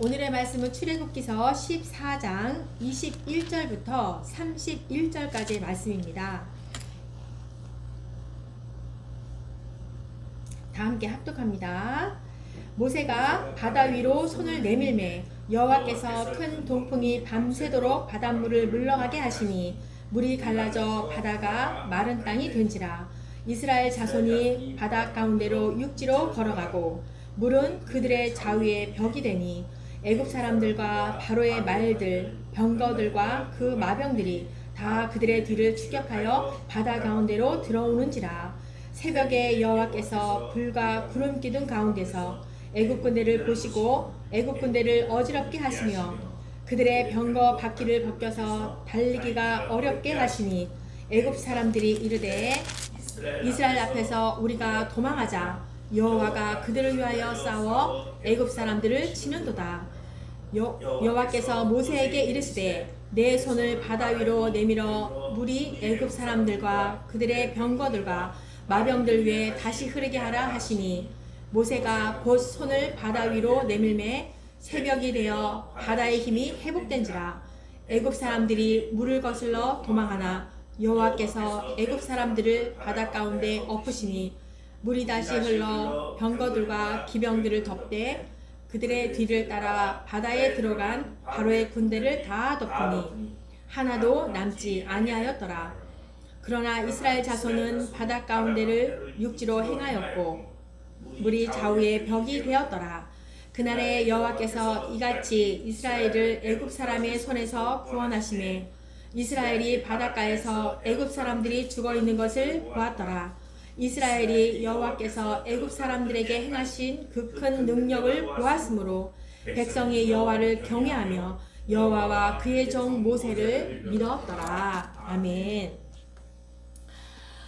오늘의 말씀은 출애굽기서 14장 21절부터 31절까지의 말씀입니다. 다 함께 합독합니다. 모세가 바다 위로 손을 내밀매 여호와께서 큰 동풍이 밤새도록 바닷물을 물러가게 하시니 물이 갈라져 바다가 마른 땅이 된지라. 이스라엘 자손이 바다 가운데로 육지로 걸어가고 물은 그들의 좌우에 벽이 되니 애굽 사람들과 바로의 말들, 병거들과 그 마병들이 다 그들의 뒤를 추격하여 바다 가운데로 들어오는지라. 새벽에 여호와께서 불과 구름 기둥 가운데서 애굽 군대를 보시고 애굽 군대를 어지럽게 하시며 그들의 병거 바퀴를 벗겨서 달리기가 어렵게 하시니 애굽 사람들이 이르되 이스라엘 앞에서 우리가 도망하자. 여호와가 그들을 위하여 싸워 애굽 사람들을 치는도다. 여호와께서 모세에게 이르시되 내 손을 바다 위로 내밀어 물이 애굽 사람들과 그들의 병거들과 마병들 위에 다시 흐르게 하라 하시니 모세가 곧 손을 바다 위로 내밀매 새벽이 되어 바다의 힘이 회복된지라. 애굽 사람들이 물을 거슬러 도망하나 여호와께서 애굽 사람들을 바다 가운데 엎으시니 물이 다시 흘러 병거들과 기병들을 덮되 그들의 뒤를 따라 바다에 들어간 바로의 군대를 다 덮으니 하나도 남지 아니하였더라. 그러나 이스라엘 자손은 바다 가운데를 육지로 행하였고 물이 좌우에 벽이 되었더라. 그날에 여호와께서 이같이 이스라엘을 애굽 사람의 손에서 구원하시매 이스라엘이 바닷가에서 애굽 사람들이 죽어 있는 것을 보았더라. 이스라엘이 여호와께서 애굽 사람들에게 행하신 그 큰 능력을 보았으므로 백성이 여호와를 경외하며 여호와와 그의 종 모세를 믿었더라. 아멘.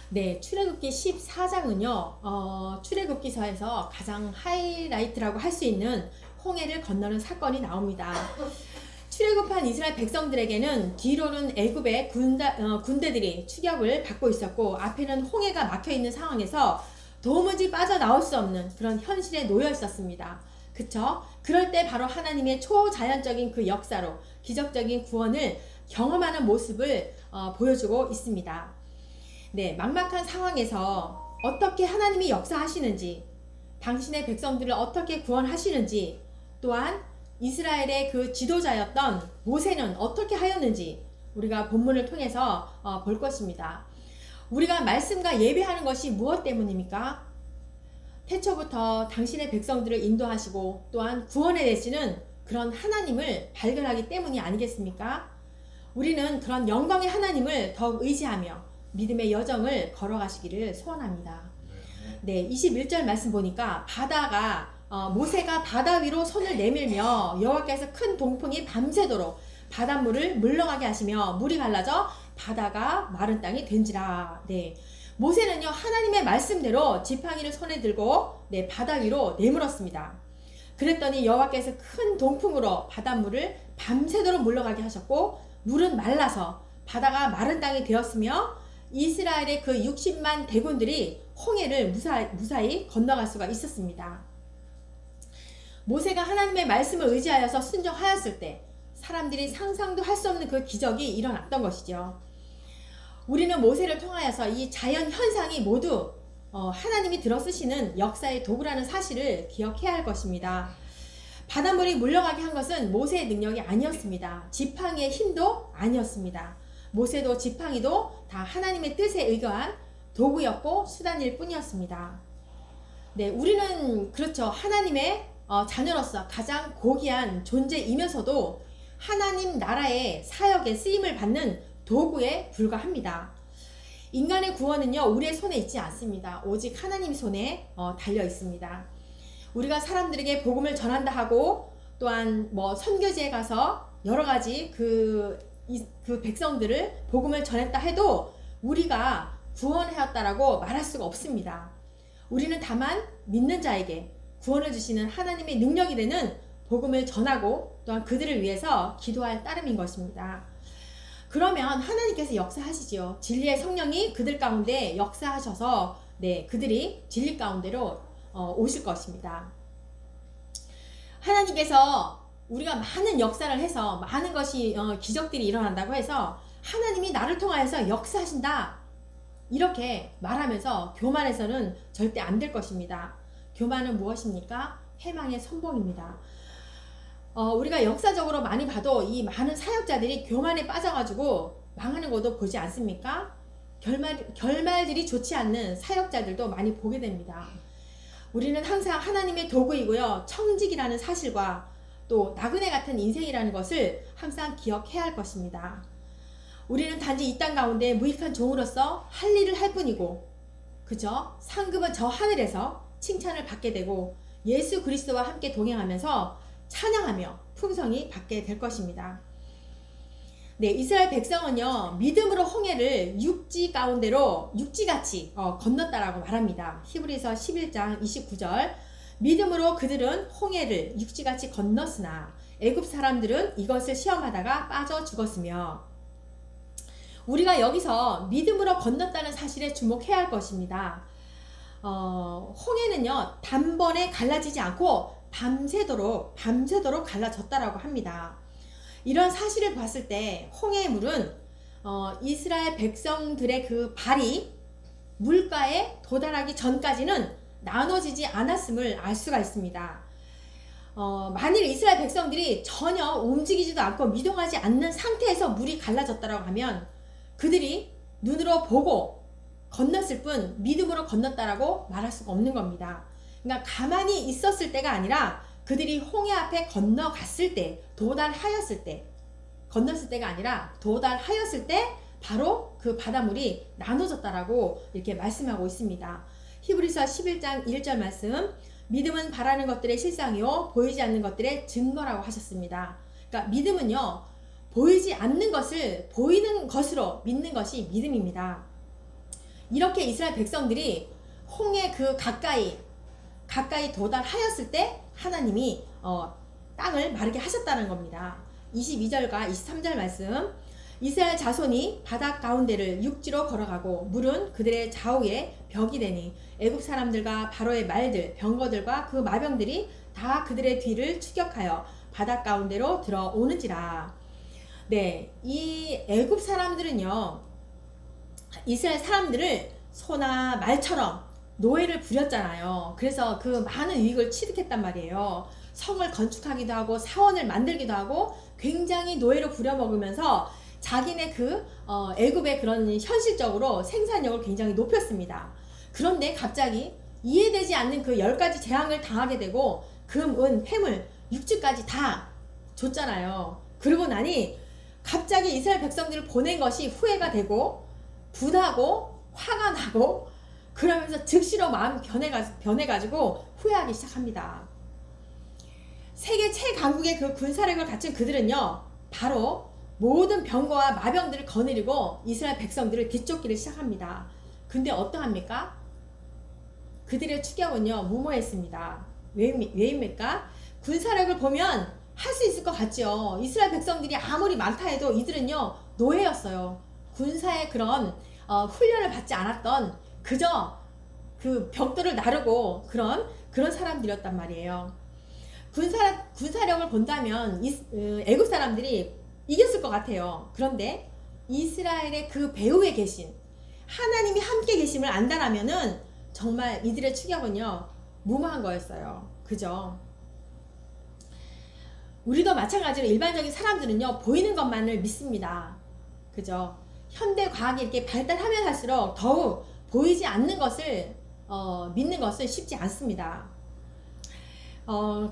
네, 출애굽기 14장은요, 출애굽기서에서 가장 하이라이트라고 할 수 있는 홍해를 건너는 사건이 나옵니다. 출애굽한 이스라엘 백성들에게는 뒤로는 애굽의 군대들이 추격을 받고 있었고 앞에는 홍해가 막혀있는 상황에서 도무지 빠져나올 수 없는 그런 현실에 놓여 있었습니다. 그쵸? 그럴 때 바로 하나님의 초자연적인 그 역사로 기적적인 구원을 경험하는 모습을 보여주고 있습니다. 네, 막막한 상황에서 어떻게 하나님이 역사하시는지, 당신의 백성들을 어떻게 구원하시는지, 또한 이스라엘의 그 지도자였던 모세는 어떻게 하였는지 우리가 본문을 통해서 볼 것입니다. 우리가 말씀과 예배하는 것이 무엇 때문입니까? 태초부터 당신의 백성들을 인도하시고 또한 구원해 내시는 그런 하나님을 발견하기 때문이 아니겠습니까? 우리는 그런 영광의 하나님을 더욱 의지하며 믿음의 여정을 걸어가시기를 소원합니다. 네, 21절 말씀 보니까 모세가 바다 위로 손을 내밀며 여호와께서 큰 동풍이 밤새도록 바닷물을 물러가게 하시며 물이 갈라져 바다가 마른 땅이 된지라. 네, 모세는요 하나님의 말씀대로 지팡이를 손에 들고 바다 위로 내밀었습니다. 그랬더니 여호와께서 큰 동풍으로 바닷물을 밤새도록 물러가게 하셨고 물은 말라서 바다가 마른 땅이 되었으며 이스라엘의 그 60만 대군들이 홍해를 무사히 건너갈 수가 있었습니다. 모세가 하나님의 말씀을 의지하여서 순종하였을 때 사람들이 상상도 할 수 없는 그 기적이 일어났던 것이죠. 우리는 모세를 통하여서 이 자연 현상이 모두 하나님이 들어쓰시는 역사의 도구라는 사실을 기억해야 할 것입니다. 바닷물이 물러가게 한 것은 모세의 능력이 아니었습니다. 지팡이의 힘도 아니었습니다. 모세도 지팡이도 다 하나님의 뜻에 의거한 도구였고 수단일 뿐이었습니다. 네, 우리는 그렇죠. 하나님의 자녀로서 가장 고귀한 존재이면서도 하나님 나라의 사역에 쓰임을 받는 도구에 불과합니다. 인간의 구원은요 우리의 손에 있지 않습니다. 오직 하나님 손에 달려 있습니다. 우리가 사람들에게 복음을 전한다 하고 또한 선교지에 가서 여러 가지 그 백성들을 복음을 전했다 해도 우리가 구원하였다라고 말할 수가 없습니다. 우리는 다만 믿는 자에게 구원을 주시는 하나님의 능력이 되는 복음을 전하고 또한 그들을 위해서 기도할 따름인 것입니다. 그러면 하나님께서 역사하시지요. 진리의 성령이 그들 가운데 역사하셔서 그들이 진리 가운데로 오실 것입니다. 하나님께서 우리가 많은 역사를 해서 많은 것이 기적들이 일어난다고 해서 하나님이 나를 통하여서 역사하신다 이렇게 말하면서 교만해서는 절대 안 될 것입니다. 교만은 무엇입니까? 패망의 선봉입니다. 우리가 역사적으로 많이 봐도 이 많은 사역자들이 교만에 빠져가지고 망하는 것도 보지 않습니까? 결말들이 좋지 않는 사역자들도 많이 보게 됩니다. 우리는 항상 하나님의 도구이고요. 청직이라는 사실과 또 나그네 같은 인생이라는 것을 항상 기억해야 할 것입니다. 우리는 단지 이 땅 가운데 무익한 종으로서 할 일을 할 뿐이고, 그죠? 상급은 저 하늘에서 칭찬을 받게 되고 예수 그리스도와 함께 동행하면서 찬양하며 풍성히 받게 될 것입니다. 네, 이스라엘 백성은요, 믿음으로 홍해를 육지 가운데로 육지같이 건넜다라고 말합니다. 히브리서 11장 29절. 믿음으로 그들은 홍해를 육지같이 건넜으나 애굽 사람들은 이것을 시험하다가 빠져 죽었으며, 우리가 여기서 믿음으로 건넜다는 사실에 주목해야 할 것입니다. 홍해는요, 단번에 갈라지지 않고 밤새도록 갈라졌다라고 합니다. 이런 사실을 봤을 때 홍해의 물은 이스라엘 백성들의 그 발이 물가에 도달하기 전까지는 나눠지지 않았음을 알 수가 있습니다. 만일 이스라엘 백성들이 전혀 움직이지도 않고 미동하지 않는 상태에서 물이 갈라졌다라고 하면 그들이 눈으로 보고 건넜을 뿐 믿음으로 건넜다라고 말할 수가 없는 겁니다. 그러니까 가만히 있었을 때가 아니라 그들이 홍해 앞에 건너갔을 때, 도달하였을 때, 건넜을 때가 아니라 도달하였을 때 바로 그 바닷물이 나눠졌다라고 이렇게 말씀하고 있습니다. 히브리서 11장 1절 말씀, 믿음은 바라는 것들의 실상이요 보이지 않는 것들의 증거라고 하셨습니다. 그러니까 믿음은요, 보이지 않는 것을 보이는 것으로 믿는 것이 믿음입니다. 이렇게 이스라엘 백성들이 홍해 그 가까이 도달하였을 때 하나님이 땅을 마르게 하셨다는 겁니다. 22절과 23절 말씀, 이스라엘 자손이 바다 가운데를 육지로 걸어가고 물은 그들의 좌우에 벽이 되니 애굽 사람들과 바로의 말들 병거들과 그 마병들이 다 그들의 뒤를 추격하여 바다 가운데로 들어오는지라. 네, 이 애굽 사람들은요, 이스라엘 사람들을 소나 말처럼 노예를 부렸잖아요. 그래서 그 많은 유익을 취득했단 말이에요. 성을 건축하기도 하고 사원을 만들기도 하고 굉장히 노예로 부려먹으면서 자기네 그 애굽의 그런 현실적으로 생산력을 굉장히 높였습니다. 그런데 갑자기 이해되지 않는 그 10가지 재앙을 당하게 되고 금, 은, 회물, 육지까지 다 줬잖아요. 그러고 나니 갑자기 이스라엘 백성들을 보낸 것이 후회가 되고 분하고 화가 나고 그러면서 즉시로 마음 변해가지고 후회하기 시작합니다. 세계 최강국의 그 군사력을 갖춘 그들은요, 바로 모든 병거와 마병들을 거느리고 이스라엘 백성들을 뒤쫓기를 시작합니다. 근데 어떠합니까? 그들의 추격은요, 무모했습니다. 왜입니까? 군사력을 보면 할 수 있을 것 같죠. 이스라엘 백성들이 아무리 많다 해도 이들은요, 노예였어요. 군사의 그런 훈련을 받지 않았던 그저 그 벽돌을 나르고 그런 사람들이었단 말이에요. 군사력을 본다면 애굽 사람들이 이겼을 것 같아요. 그런데 이스라엘의 그 배후에 계신 하나님이 함께 계심을 안다라면은 정말 이들의 추격은요, 무모한 거였어요. 그죠? 우리도 마찬가지로 일반적인 사람들은요, 보이는 것만을 믿습니다. 그죠? 현대 과학이 이렇게 발달하면 할수록 더욱 보이지 않는 것을 믿는 것은 쉽지 않습니다.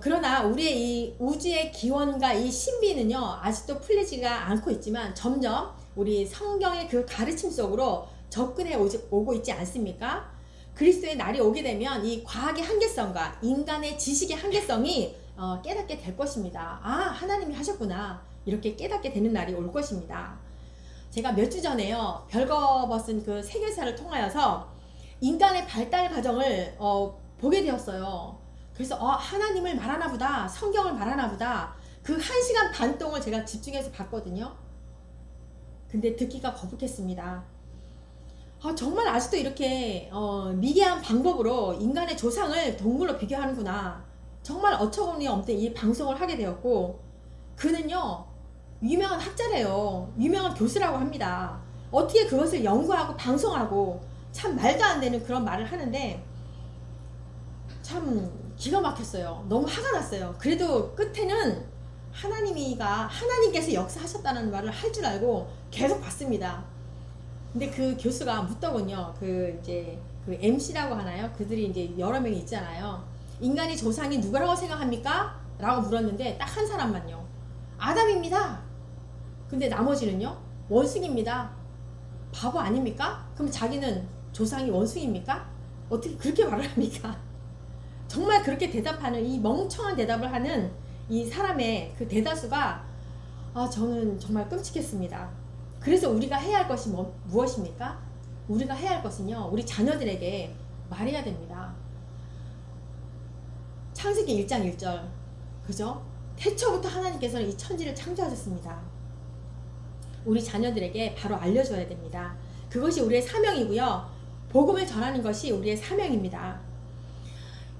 그러나 우리의 이 우주의 기원과 이 신비는요, 아직도 풀리지가 않고 있지만 점점 우리 성경의 그 가르침 속으로 접근해 오고 있지 않습니까? 그리스도의 날이 오게 되면 이 과학의 한계성과 인간의 지식의 한계성이 깨닫게 될 것입니다. 아, 하나님이 하셨구나, 이렇게 깨닫게 되는 날이 올 것입니다. 제가 몇 주 전에요, 별거벗은 그 세계사를 통하여서 인간의 발달 과정을 보게 되었어요. 그래서 하나님을 말하나 보다, 성경을 말하나 보다, 그 1시간 반 동을 제가 집중해서 봤거든요. 근데 듣기가 거북했습니다. 정말 아직도 이렇게 미개한 방법으로 인간의 조상을 동물로 비교하는구나. 정말 어처구니 없는 이 방송을 하게 되었고, 그는요 유명한 학자래요. 유명한 교수라고 합니다. 어떻게 그것을 연구하고 방송하고, 참 말도 안 되는 그런 말을 하는데 참 기가 막혔어요. 너무 화가 났어요. 그래도 끝에는 하나님께서 역사하셨다는 말을 할 줄 알고 계속 봤습니다. 근데 그 교수가 묻더군요. 이제 MC라고 하나요? 그들이 이제 여러 명이 있잖아요. 인간의 조상이 누구라고 생각합니까? 라고 물었는데 딱 한 사람만요. 아담입니다. 근데 나머지는요? 원숭이입니다. 바보 아닙니까? 그럼 자기는 조상이 원숭이입니까? 어떻게 그렇게 말을 합니까? 정말 그렇게 대답하는, 이 멍청한 대답을 하는 이 사람의 그 대다수가 저는 정말 끔찍했습니다. 그래서 우리가 해야 할 것이 무엇입니까? 우리가 해야 할 것은요, 우리 자녀들에게 말해야 됩니다. 창세기 1장 1절, 그죠? 태초부터 하나님께서는 이 천지를 창조하셨습니다. 우리 자녀들에게 바로 알려줘야 됩니다. 그것이 우리의 사명이고요, 복음을 전하는 것이 우리의 사명입니다.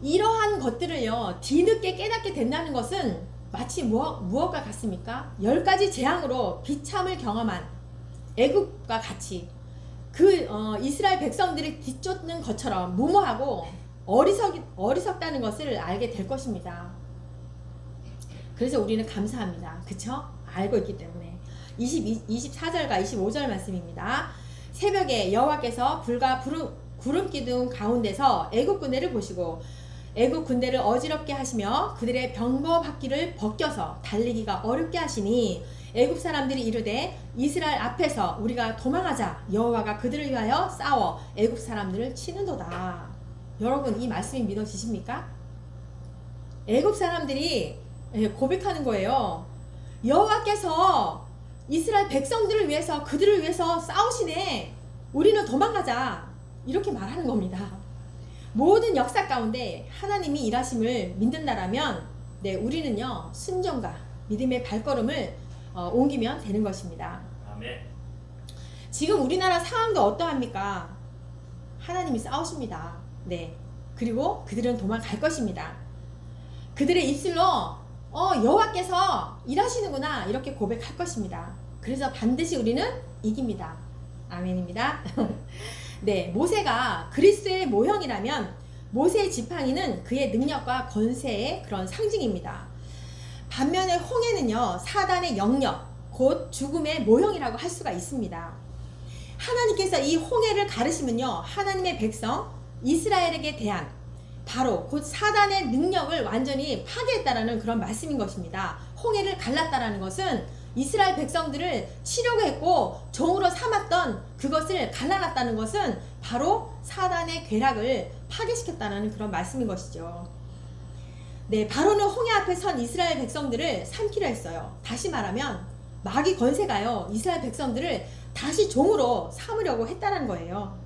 이러한 것들을요 뒤늦게 깨닫게 된다는 것은 마치 무엇과 같습니까? 10가지 재앙으로 비참을 경험한 애굽과 같이 이스라엘 백성들이 뒤쫓는 것처럼 무모하고 어리석다는 것을 알게 될 것입니다. 그래서 우리는 감사합니다. 그쵸? 알고 있기 때문에. 24절과 25절 말씀입니다. 새벽에 여호와께서 불과 구름 기둥 가운데서 애굽 군대를 보시고 애굽 군대를 어지럽게 하시며 그들의 병거 바퀴를 벗겨서 달리기가 어렵게 하시니 애굽 사람들이 이르되 이스라엘 앞에서 우리가 도망하자. 여호와가 그들을 위하여 싸워 애굽 사람들을 치는도다. 여러분, 이 말씀이 믿어지십니까? 애굽 사람들이 고백하는 거예요. 여호와께서 이스라엘 백성들을 위해서, 그들을 위해서 싸우시네. 우리는 도망가자. 이렇게 말하는 겁니다. 모든 역사 가운데 하나님이 일하심을 믿는다라면 우리는요 순종과 믿음의 발걸음을 옮기면 되는 것입니다. 아멘. 지금 우리나라 상황도 어떠합니까? 하나님이 싸우십니다. 그리고 그들은 도망갈 것입니다. 그들의 입술로 여호와께서 일하시는구나 이렇게 고백할 것입니다. 그래서 반드시 우리는 이깁니다. 아멘입니다. 모세가 그리스도의 모형이라면 모세의 지팡이는 그의 능력과 권세의 그런 상징입니다. 반면에 홍해는요 사단의 영역, 곧 죽음의 모형이라고 할 수가 있습니다. 하나님께서 이 홍해를 가르시면요 하나님의 백성 이스라엘에게 대한 바로 곧 사단의 능력을 완전히 파괴했다라는 그런 말씀인 것입니다. 홍해를 갈랐다라는 것은 이스라엘 백성들을 치려고 했고 종으로 삼았던 그것을 갈라놨다는 것은 바로 사단의 괴락을 파괴시켰다는 그런 말씀인 것이죠. 바로는 홍해 앞에 선 이스라엘 백성들을 삼키려 했어요. 다시 말하면 마귀 권세가요 이스라엘 백성들을 다시 종으로 삼으려고 했다는 거예요.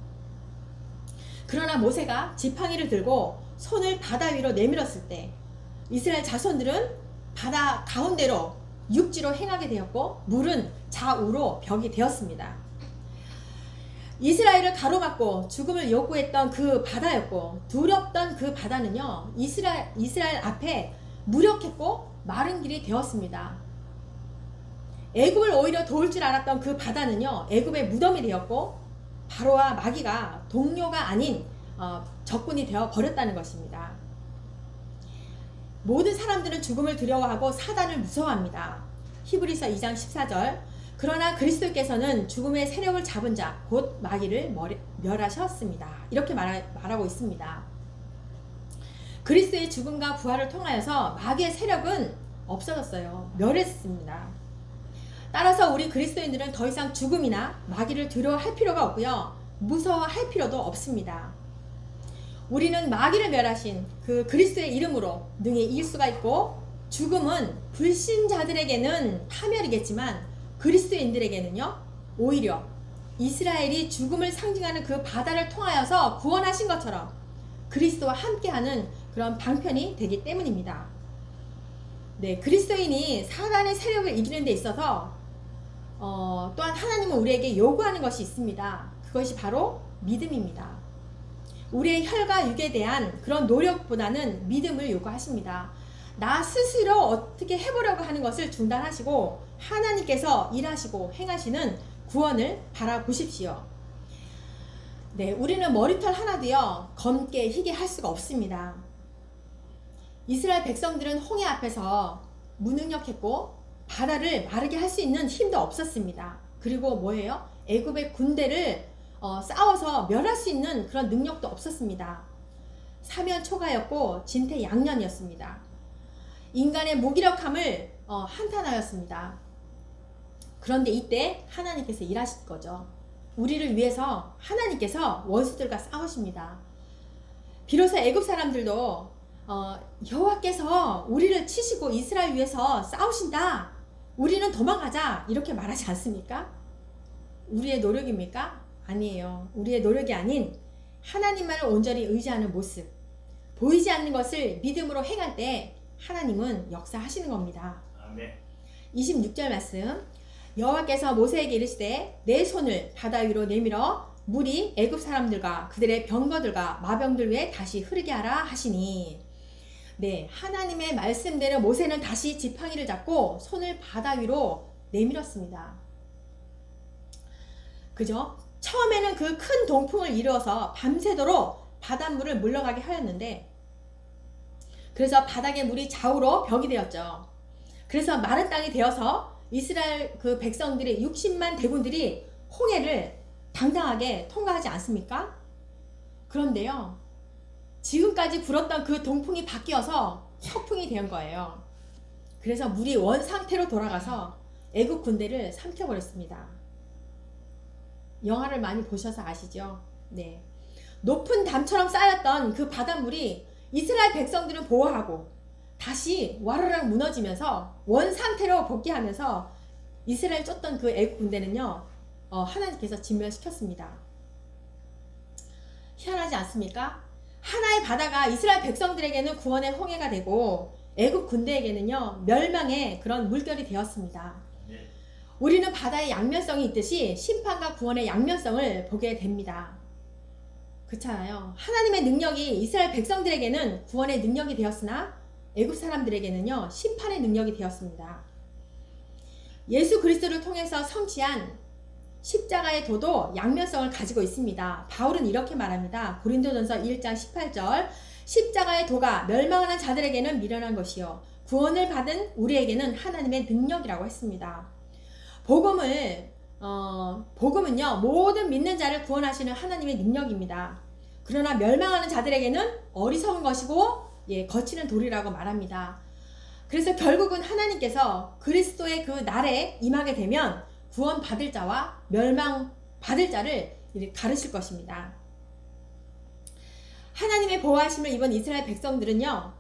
그러나 모세가 지팡이를 들고 손을 바다 위로 내밀었을 때 이스라엘 자손들은 바다 가운데로 육지로 행하게 되었고 물은 좌우로 벽이 되었습니다. 이스라엘을 가로막고 죽음을 요구했던 그 바다였고 두렵던 그 바다는요 이스라엘 앞에 무력했고 마른 길이 되었습니다. 애굽을 오히려 도울 줄 알았던 그 바다는요 애굽의 무덤이 되었고 바로와 마귀가 동료가 아닌 적군이 되어 버렸다는 것입니다. 모든 사람들은 죽음을 두려워하고 사단을 무서워합니다. 히브리서 2장 14절 그러나 그리스도께서는 죽음의 세력을 잡은 자 곧 마귀를 멸하셨습니다. 이렇게 말하고 있습니다. 그리스도의 죽음과 부활을 통하여서 마귀의 세력은 없어졌어요. 멸했습니다. 따라서 우리 그리스도인들은 더 이상 죽음이나 마귀를 두려워할 필요가 없고요. 무서워할 필요도 없습니다. 우리는 마귀를 멸하신 그 그리스도의 이름으로 능히 이길 수가 있고 죽음은 불신자들에게는 파멸이겠지만 그리스도인들에게는요 오히려 이스라엘이 죽음을 상징하는 그 바다를 통하여서 구원하신 것처럼 그리스도와 함께하는 그런 방편이 되기 때문입니다. 그리스도인이 사단의 세력을 이기는 데 있어서 또한 하나님은 우리에게 요구하는 것이 있습니다. 그것이 바로 믿음입니다. 우리의 혈과 육에 대한 그런 노력보다는 믿음을 요구하십니다. 나 스스로 어떻게 해보려고 하는 것을 중단하시고 하나님께서 일하시고 행하시는 구원을 바라보십시오. 네, 우리는 머리털 하나도요 검게 희게 할 수가 없습니다. 이스라엘 백성들은 홍해 앞에서 무능력했고 바다를 마르게 할 수 있는 힘도 없었습니다. 그리고 뭐예요? 애굽의 군대를 싸워서 멸할 수 있는 그런 능력도 없었습니다. 사면초가였고 진퇴양난이었습니다. 인간의 무기력함을 한탄하였습니다. 그런데 이때 하나님께서 일하실 거죠. 우리를 위해서 하나님께서 원수들과 싸우십니다. 비로소 애굽 사람들도 여호와께서 우리를 치시고 이스라엘 위해서 싸우신다. 우리는 도망가자. 이렇게 말하지 않습니까? 우리의 노력입니까? 아니에요. 우리의 노력이 아닌 하나님만을 온전히 의지하는 모습, 보이지 않는 것을 믿음으로 행할 때 하나님은 역사하시는 겁니다. 아멘. 26절 말씀. 여호와께서 모세에게 이르시되 내 손을 바다 위로 내밀어 물이 애굽 사람들과 그들의 병거들과 마병들 위에 다시 흐르게 하라 하시니. 네, 하나님의 말씀대로 모세는 다시 지팡이를 잡고 손을 바다 위로 내밀었습니다. 그죠? 처음에는 그 큰 동풍을 이루어서 밤새도록 바닷물을 물러가게 하였는데, 그래서 바닥의 물이 좌우로 벽이 되었죠. 그래서 마른 땅이 되어서 이스라엘 그 백성들이 60만 대군들이 홍해를 당당하게 통과하지 않습니까? 그런데요, 지금까지 불었던 그 동풍이 바뀌어서 서풍이 된 거예요. 그래서 물이 원 상태로 돌아가서 애국 군대를 삼켜버렸습니다. 영화를 많이 보셔서 아시죠? 네. 높은 담처럼 쌓였던 그 바닷물이 이스라엘 백성들을 보호하고 다시 와르르 무너지면서 원 상태로 복귀하면서 이스라엘 쫓던 그 애국 군대는요, 하나님께서 진멸시켰습니다. 희한하지 않습니까? 하나의 바다가 이스라엘 백성들에게는 구원의 홍해가 되고 애국 군대에게는요 멸망의 그런 물결이 되었습니다. 네. 우리는 바다의 양면성이 있듯이 심판과 구원의 양면성을 보게 됩니다. 그렇잖아요. 하나님의 능력이 이스라엘 백성들에게는 구원의 능력이 되었으나 애굽 사람들에게는요 심판의 능력이 되었습니다. 예수 그리스도를 통해서 성취한 십자가의 도도 양면성을 가지고 있습니다. 바울은 이렇게 말합니다. 고린도전서 1장 18절. 십자가의 도가 멸망하는 자들에게는 미련한 것이요 구원을 받은 우리에게는 하나님의 능력이라고 했습니다. 복음은요 모든 믿는 자를 구원하시는 하나님의 능력입니다. 그러나 멸망하는 자들에게는 어리석은 것이고 거치는 돌이라고 말합니다. 그래서 결국은 하나님께서 그리스도의 그 날에 임하게 되면 구원 받을 자와 멸망 받을 자를 가르칠 것입니다. 하나님의 보호하심을 입은 이스라엘 백성들은요,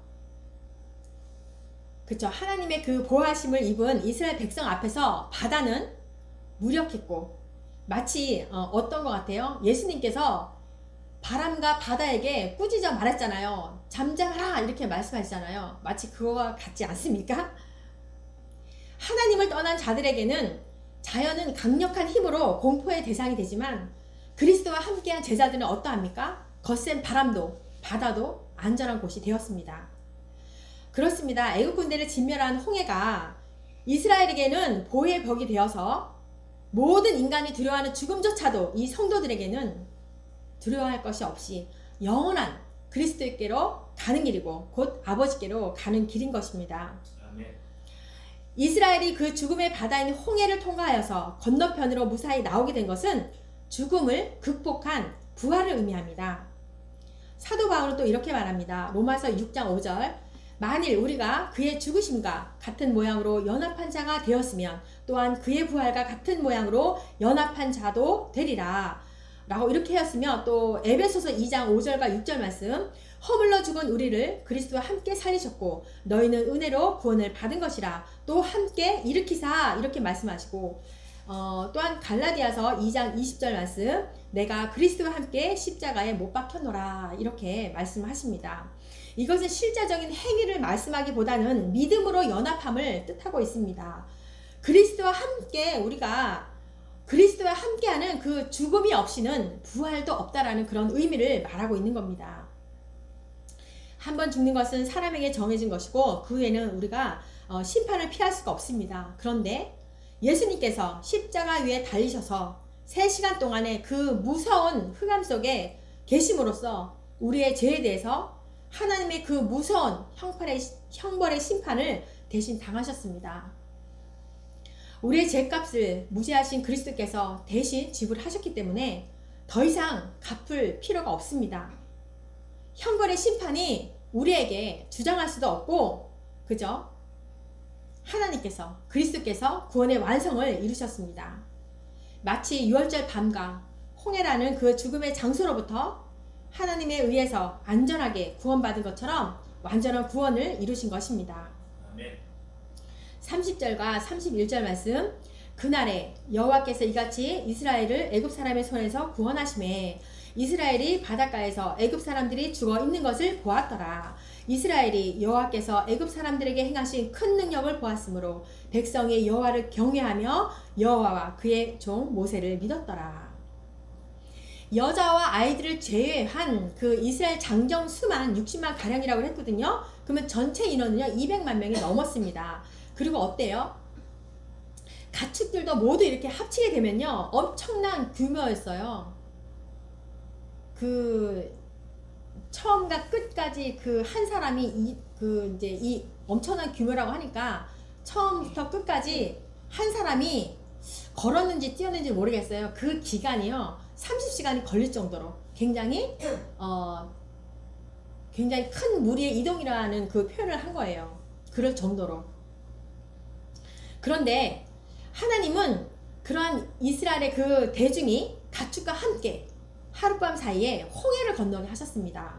그쵸, 하나님의 그 보호하심을 입은 이스라엘 백성 앞에서 바다는 무력했고, 마치 어떤 것 같아요? 예수님께서 바람과 바다에게 꾸짖어 말했잖아요. 잠잠하라 이렇게 말씀하시잖아요. 마치 그거와 같지 않습니까? 하나님을 떠난 자들에게는 자연은 강력한 힘으로 공포의 대상이 되지만 그리스도와 함께한 제자들은 어떠합니까? 거센 바람도 바다도 안전한 곳이 되었습니다. 그렇습니다. 애국 군대를 진멸한 홍해가 이스라엘에게는 보호의 벽이 되어서 모든 인간이 두려워하는 죽음조차도 이 성도들에게는 두려워할 것이 없이 영원한 그리스도께로 가는 길이고 곧 아버지께로 가는 길인 것입니다. 아멘. 이스라엘이 그 죽음의 바다인 홍해를 통과하여서 건너편으로 무사히 나오게 된 것은 죽음을 극복한 부활을 의미합니다. 사도 바울은 또 이렇게 말합니다. 로마서 6장 5절. 만일 우리가 그의 죽으심과 같은 모양으로 연합한 자가 되었으면 또한 그의 부활과 같은 모양으로 연합한 자도 되리라 라고 이렇게 하였으며, 또 에베소서 2장 5절과 6절 말씀. 허물러 죽은 우리를 그리스도와 함께 살리셨고 너희는 은혜로 구원을 받은 것이라 또 함께 일으키사 이렇게 말씀하시고, 또한 갈라디아서 2장 20절 말씀. 내가 그리스도와 함께 십자가에 못 박혔노라 이렇게 말씀하십니다. 이것은 실제적인 행위를 말씀하기보다는 믿음으로 연합함을 뜻하고 있습니다. 그리스도와 함께 우리가 그리스도와 함께하는 그 죽음이 없이는 부활도 없다라는 그런 의미를 말하고 있는 겁니다. 한번 죽는 것은 사람에게 정해진 것이고 그 후에는 우리가 심판을 피할 수가 없습니다. 그런데 예수님께서 십자가 위에 달리셔서 3시간 동안의 그 무서운 흑암 속에 계심으로써 우리의 죄에 대해서 하나님의 그 무서운 형벌의 심판을 대신 당하셨습니다. 우리의 죄값을 무지하신 그리스도께서 대신 지불하셨기 때문에 더 이상 갚을 필요가 없습니다. 형벌의 심판이 우리에게 주장할 수도 없고, 그죠? 하나님께서, 그리스도께서 구원의 완성을 이루셨습니다. 마치 유월절 밤과 홍해라는 그 죽음의 장소로부터 하나님에 의해서 안전하게 구원받은 것처럼 완전한 구원을 이루신 것입니다. 아멘. 30절과 31절 말씀. 그날에 여호와께서 이같이 이스라엘을 애굽 사람의 손에서 구원하심에 이스라엘이 바닷가에서 애굽 사람들이 죽어 있는 것을 보았더라. 이스라엘이 여호와께서 애굽 사람들에게 행하신 큰 능력을 보았으므로 백성이 여호와를 경외하며 여호와와 그의 종 모세를 믿었더라. 여자와 아이들을 제외한 그 이스라엘 장정 수만 60만 가량이라고 했거든요. 그러면 전체 인원은요 200만 명이 넘었습니다. 그리고 어때요? 가축들도 모두 이렇게 합치게 되면요 엄청난 규모였어요. 그 처음과 끝까지 그 한 사람이 이제 이 엄청난 규모라고 하니까 처음부터 끝까지 한 사람이 걸었는지 뛰었는지 모르겠어요. 그 기간이요 30시간이 걸릴 정도로 굉장히 굉장히 큰 무리의 이동이라는 그 표현을 한 거예요. 그럴 정도로. 그런데 하나님은 그러한 이스라엘의 그 대중이 가축과 함께 하룻밤 사이에 홍해를 건너게 하셨습니다.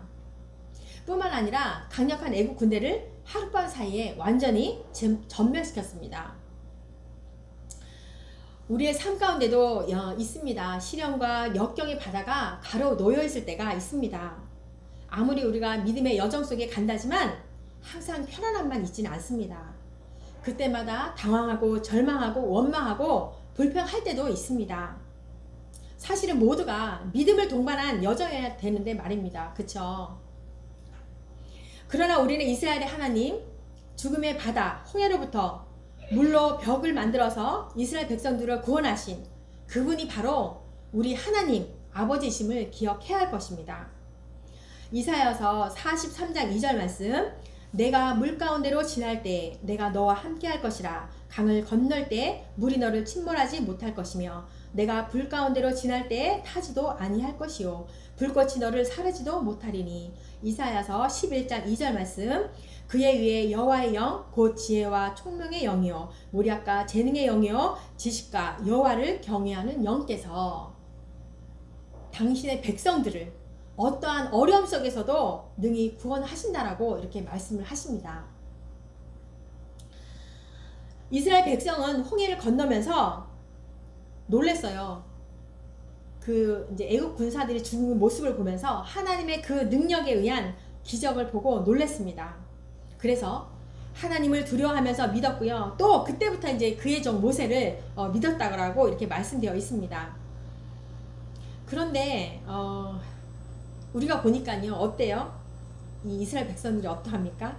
뿐만 아니라 강력한 애국 군대를 하룻밤 사이에 완전히 전멸시켰습니다. 우리의 삶 가운데도 있습니다. 시련과 역경의 바다가 가로 놓여 있을 때가 있습니다. 아무리 우리가 믿음의 여정 속에 간다지만 항상 편안함만 있지는 않습니다. 그때마다 당황하고 절망하고 원망하고 불평할 때도 있습니다. 사실은 모두가 믿음을 동반한 여정해야 되는데 말입니다. 그쵸? 그러나 우리는 이스라엘의 하나님, 죽음의 바다, 홍해로부터 물로 벽을 만들어서 이스라엘 백성들을 구원하신 그분이 바로 우리 하나님 아버지심을 기억해야 할 것입니다. 이사야서 43장 2절 말씀. 내가 물 가운데로 지날 때에 내가 너와 함께 할 것이라. 강을 건널 때에 물이 너를 침몰하지 못할 것이며 내가 불 가운데로 지날 때에 타지도 아니할 것이요 불꽃이 너를 사르지도 못하리니. 이사야서 11장 2절 말씀. 그의 위에 여호와의 영 곧 지혜와 총명의 영이요 모략과 재능의 영이요 지식과 여호와를 경외하는 영께서 당신의 백성들을 어떠한 어려움 속에서도 능히 구원하신다라고 이렇게 말씀을 하십니다. 이스라엘 백성은 홍해를 건너면서 놀랬어요. 그 이제 애국 군사들이 죽는 모습을 보면서 하나님의 그 능력에 의한 기적을 보고 놀랬습니다. 그래서 하나님을 두려워하면서 믿었고요. 또 그때부터 이제 그의 종 모세를 믿었다고 이렇게 말씀되어 있습니다. 그런데 우리가 보니까요 어때요? 이 이스라엘 백성들이 어떠합니까?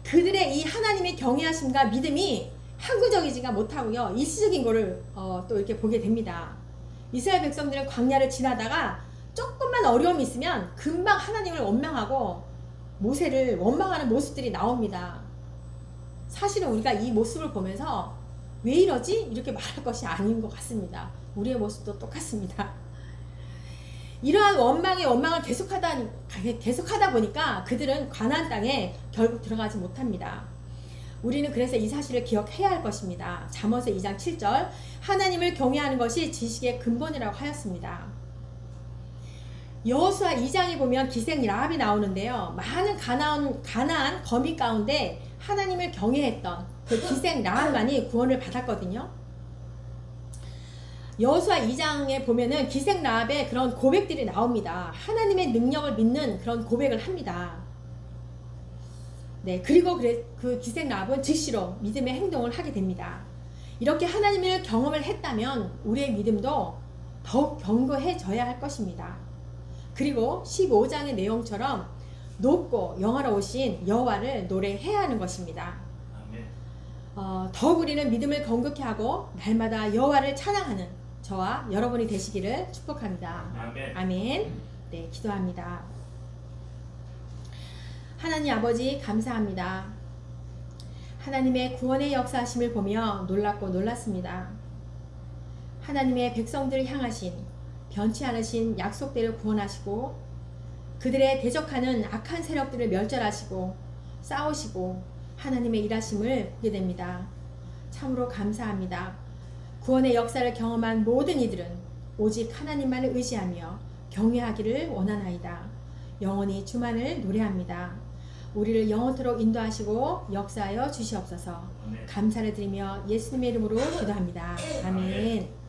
그들의 이 하나님의 경외하심과 믿음이 항구적이지가 못하고요 일시적인 거를 또 이렇게 보게 됩니다. 이스라엘 백성들은 광야를 지나다가 조금만 어려움이 있으면 금방 하나님을 원망하고 모세를 원망하는 모습들이 나옵니다. 사실은 우리가 이 모습을 보면서 왜 이러지? 이렇게 말할 것이 아닌 것 같습니다. 우리의 모습도 똑같습니다. 이러한 원망의 원망을 계속하다 보니까 그들은 가나안 땅에 결국 들어가지 못합니다. 우리는 그래서 이 사실을 기억해야 할 것입니다. 잠언서 2장 7절 하나님을 경외하는 것이 지식의 근본이라고 하였습니다. 여호수아 2장에 보면 기생 라합이 나오는데요. 많은 가나안 거민 가운데 하나님을 경외했던 그 기생 라합만이 구원을 받았거든요. 여호수아 2장에 보면은 기생 라합의 그런 고백들이 나옵니다. 하나님의 능력을 믿는 그런 고백을 합니다. 네, 그리고 그 기생 라합은 즉시로 믿음의 행동을 하게 됩니다. 이렇게 하나님을 경험을 했다면 우리의 믿음도 더욱 견고해져야 할 것입니다. 그리고 15장의 내용처럼 높고 영화로우신 여호와를 노래해야 하는 것입니다. 더욱 우리는 믿음을 건강케 하고 날마다 여호와를 찬양하는 저와 여러분이 되시기를 축복합니다. 아멘. 네, 기도합니다. 하나님 아버지 감사합니다. 하나님의 구원의 역사하심을 보며 놀랍고 놀랐습니다. 하나님의 백성들을 향하신 변치 않으신 약속대로 구원하시고 그들의 대적하는 악한 세력들을 멸절하시고 싸우시고 하나님의 일하심을 보게 됩니다. 참으로 감사합니다. 구원의 역사를 경험한 모든 이들은 오직 하나님만을 의지하며 경외하기를 원하나이다. 영원히 주만을 노래합니다. 우리를 영원토록 인도하시고 역사하여 주시옵소서. 감사를 드리며 예수님의 이름으로 기도합니다. 아멘.